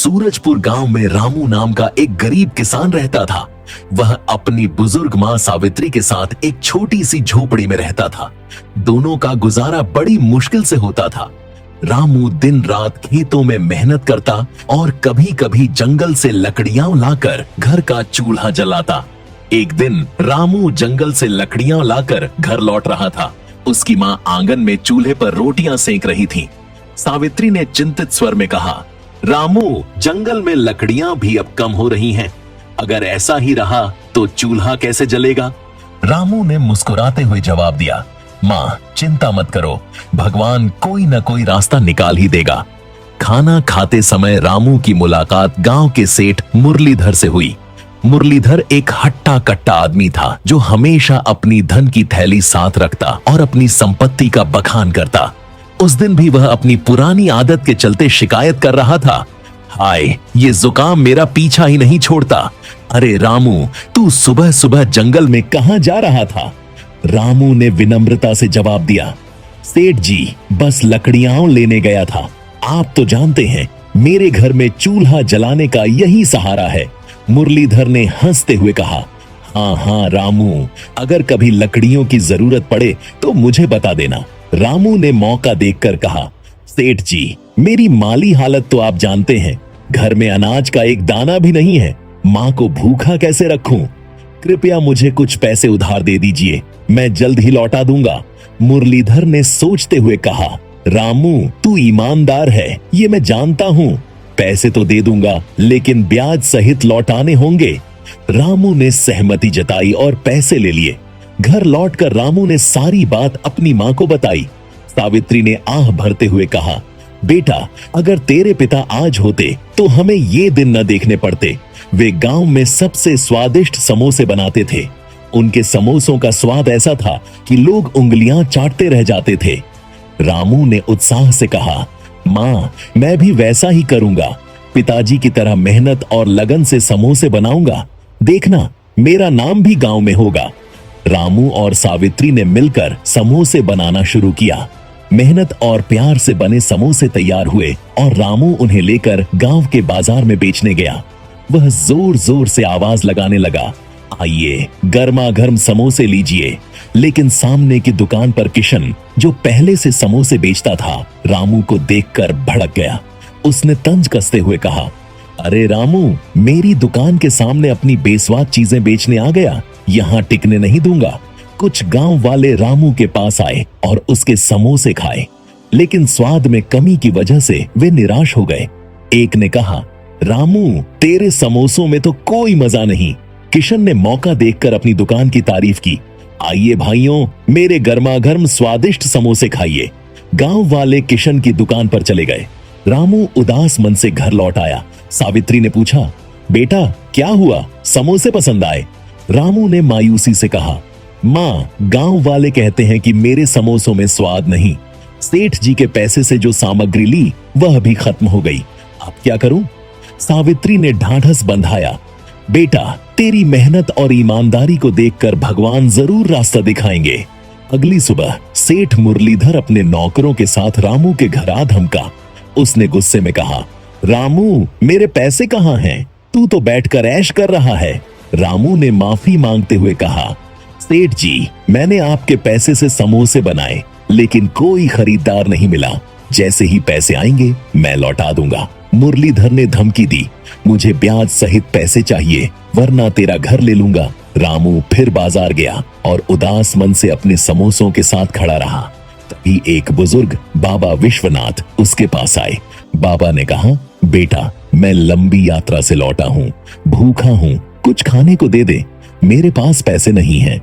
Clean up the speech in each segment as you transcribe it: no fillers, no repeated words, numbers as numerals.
सूरजपुर गांव में रामू नाम का एक गरीब किसान रहता था। वह अपनी बुजुर्ग मां सावित्री के साथ एक छोटी सी झोपड़ी में रहता था। दोनों का गुजारा बड़ी मुश्किल से होता था। रामू दिन रात खेतों में मेहनत करता और कभी कभी जंगल से लकड़ियां लाकर घर का चूल्हा जलाता। एक दिन रामू जंगल से लकड़ियां लाकर घर लौट रहा था। उसकी मां आंगन में चूल्हे पर रोटियां सेंक रही थी। सावित्री ने चिंतित स्वर में कहा, रामू, जंगल में लकड़ियां भी अब कम हो रही हैं। अगर ऐसा ही रहा तो चूल्हा कैसे जलेगा? रामू ने मुस्कुराते हुए जवाब दिया, मां, चिंता मत करो, भगवान कोई न कोई रास्ता निकाल ही देगा। खाना खाते समय रामू की मुलाकात गांव के सेठ मुरलीधर से हुई। मुरलीधर एक हट्टा कट्टा आदमी था जो हमेशा अपनी धन की थैली साथ रखता और अपनी संपत्ति का बखान करता। उस दिन भी वह अपनी पुरानी आदत के चलते शिकायत कर रहा था, हाय, ये जुकाम मेरा पीछा ही नहीं छोड़ता। अरे रामू, तू सुबह सुबह जंगल में कहां जा रहा था? रामू ने विनम्रता से जवाब दिया, सेठ जी, बस लकड़ियां लेने गया था। आप तो जानते हैं मेरे घर में चूल्हा जलाने का यही सहारा है। मुरलीधर ने हंसते हुए कहा, हाँ हाँ रामू, अगर कभी लकड़ियों की जरूरत पड़े तो मुझे बता देना। रामू ने मौका देखकर कहा, सेठ जी, मेरी माली हालत तो आप जानते हैं। घर में अनाज का एक दाना भी नहीं है। माँ को भूखा कैसे रखूं? कृपया मुझे कुछ पैसे उधार दे दीजिए, मैं जल्द ही लौटा दूंगा। मुरलीधर ने सोचते हुए कहा, रामू, तू ईमानदार है, ये मैं जानता हूँ। पैसे तो दे दूंगा, लेकिन ब्याज सहित लौटाने होंगे। रामू ने सहमति जताई और पैसे ले लिए। घर लौटकर रामू ने सारी बात अपनी माँ को बताई। सावित्री ने आह भरते हुए कहा, बेटा, अगर तेरे पिता आज होते तो हमें ये दिन न देखने पड़ते। वे गांव में सबसे स्वादिष्ट समोसे बनाते थे। उनके समोसों का स्वाद ऐसा था कि लोग उंगलियां चाटते रह जाते थे। रामू ने उत्साह से कहा, माँ, मैं भी वैसा ही करूंगा। पिताजी की तरह मेहनत और लगन से समोसे बनाऊंगा। देखना, मेरा नाम भी गांव में होगा। रामू और सावित्री ने मिलकर समोसे बनाना शुरू किया। मेहनत और प्यार से बने समोसे तैयार हुए और रामू उन्हें लेकर गांव के बाजार में बेचने गया। वह जोर जोर से आवाज लगाने लगा, आइए, गर्मा गर्म समोसे लीजिए। लेकिन सामने की दुकान पर किशन, जो पहले से समोसे बेचता था, रामू को देखकर भड़क गया। उसने तंज कसते हुए कहा, अरे रामू, मेरी दुकान के सामने अपनी बेस्वाद चीजें बेचने आ गया? यहाँ टिकने नहीं दूंगा। कुछ गांव वाले रामू के पास आए और उसके समोसे खाए, लेकिन स्वाद में कमी की वजह से वे निराश हो गए। एक ने कहा, रामू, तेरे समोसों में तो कोई मजा नहीं। किशन ने मौका देखकर अपनी दुकान की तारीफ की, आइए भाइयों, मेरे गर्मा गर्म स्वादिष्ट समोसे खाइए। गांव वाले किशन की दुकान पर चले गए। रामू उदास मन से घर लौट आया। सावित्री ने पूछा, बेटा, क्या हुआ? समोसे पसंद आए? रामू ने मायूसी से कहा, माँ, गांव वाले कहते हैं कि मेरे समोसों में स्वाद नहीं। सेठ जी के पैसे से जो सामग्री ली वह भी खत्म हो गई। अब क्या करूं? सावित्री ने ढाढ़स बंधाया, बेटा, तेरी मेहनत और ईमानदारी को देखकर भगवान जरूर रास्ता दिखाएंगे। अगली सुबह सेठ मुरलीधर अपने नौकरों के साथ रामू के घर आ धमका। उसने गुस्से में कहा, रामू, मेरे पैसे कहाँ हैं? तू तो बैठकर ऐश कर रहा है। रामू ने माफी मांगते हुए कहा, सेठ जी, मैंने आपके पैसे से समोसे बनाए, लेकिन कोई खरीदार नहीं मिला। जैसे ही पैसे आएंगे मैं लौटा दूंगा। मुरलीधर ने धमकी दी, मुझे ब्याज सहित पैसे चाहिए, वरना तेरा घर ले लूंगा। रामू फिर बाजार गया और उदास मन से अपने समोसों के साथ खड़ा रहा। तभी एक बुजुर्ग बाबा विश्वनाथ उसके पास आए। बाबा ने कहा, बेटा, मैं लंबी यात्रा से लौटा हूँ, भूखा हूँ, कुछ खाने को दे दे, मेरे पास पैसे नहीं हैं।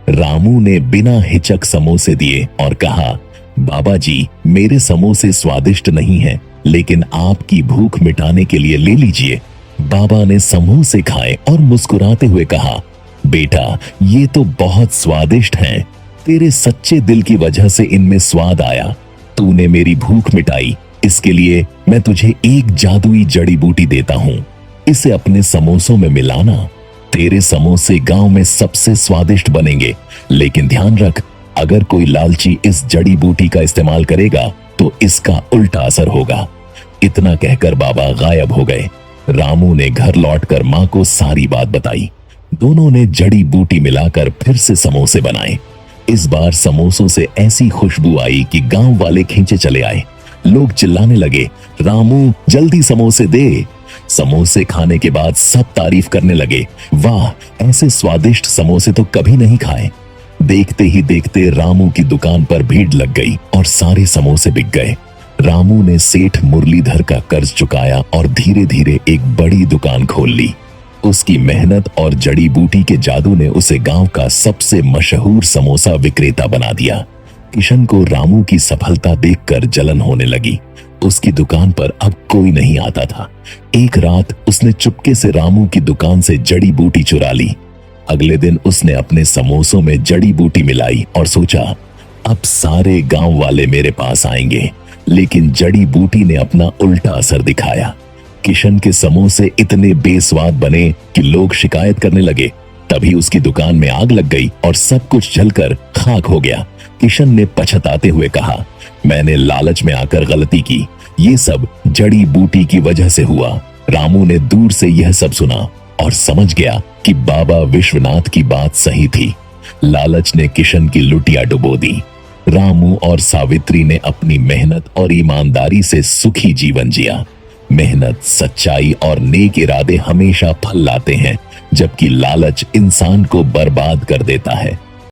रामू ने बिना हिचक समोसे दिए और कहा, बाबा जी, मेरे समोसे स्वादिष्ट नहीं हैं, लेकिन आपकी भूख मिटाने के लिए ले लीजिए। बाबा ने समोसे खाए और मुस्कुराते हुए कहा, बेटा, ये तो बहुत स्वादिष्ट हैं। तेरे सच्चे दिल की वजह से इनमें स्वाद आया। तूने मेरी भूख मिटाई, इसके लिए मैं तुझे एक जादुई जड़ी बूटी देता हूँ। इसे अपने समोसों में मिलाना। तेरे समोसे गांव में सबसे स्वादिष्ट बनेंगे। लेकिन ध्यान रख, अगर कोई लालची इस जड़ी बूटी का इस्तेमाल करेगा तो इसका उल्टा असर होगा। इतना कहकर बाबा गायब हो गए। रामू ने घर लौटकर माँ को सारी बात बताई। दोनों ने जड़ी बूटी मिलाकर फिर से समोसे बनाए। इस बार समोसों से ऐसी खुशबू आई कि गांव वाले खींचे चले आए। लोग चिल्लाने लगे, रामू जल्दी समोसे दे। समोसे खाने के बाद सब तारीफ करने लगे, वाह, ऐसे स्वादिष्ट समोसे तो कभी नहीं खाए। देखते ही देखते रामू की दुकान पर भीड़ लग गई और सारे समोसे बिक गए। रामू ने सेठ मुरलीधर का कर्ज चुकाया और धीरे धीरे एक बड़ी दुकान खोल ली। उसकी मेहनत और जड़ी बूटी के जादू ने उसे गांव का सबसे मशहूर समोसा विक्रेता बना दिया। किशन को रामू की सफलता देखकर जलन होने लगी। उसकी दुकान पर अब कोई नहीं आता था। एक रात उसने चुपके से रामू की दुकान से जड़ी बूटी चुरा ली। अगले दिन उसने अपने समोसों में जड़ी बूटी मिलाई और सोचा, अब सारे गांव वाले मेरे पास आएंगे। लेकिन जड़ी बूटी ने अपना उल्टा असर दिखाया। किशन के समोसे इतने बेस्वाद बने कि लोग शिकायत करने लगे। तभी उसकी दुकान में आग लग गई और सब कुछ जलकर खाक हो गया। किशन ने पछताते हुए कहा, मैंने लालच में आकर गलती की, ये सब जड़ी बूटी की वजह से हुआ। रामू ने दूर से यह सब सुना और समझ गया कि बाबा विश्वनाथ की बात सही थी। लालच ने किशन की लुटिया डुबो दी। रामू और सावित्री ने अपनी मेहनत और ईमानदारी से सुखी जीवन जिया। मेहनत, सच्चाई और नेक इरादे हमेशा फल लाते हैं, जबकि लालच इंसान को बर्बाद कर देता है।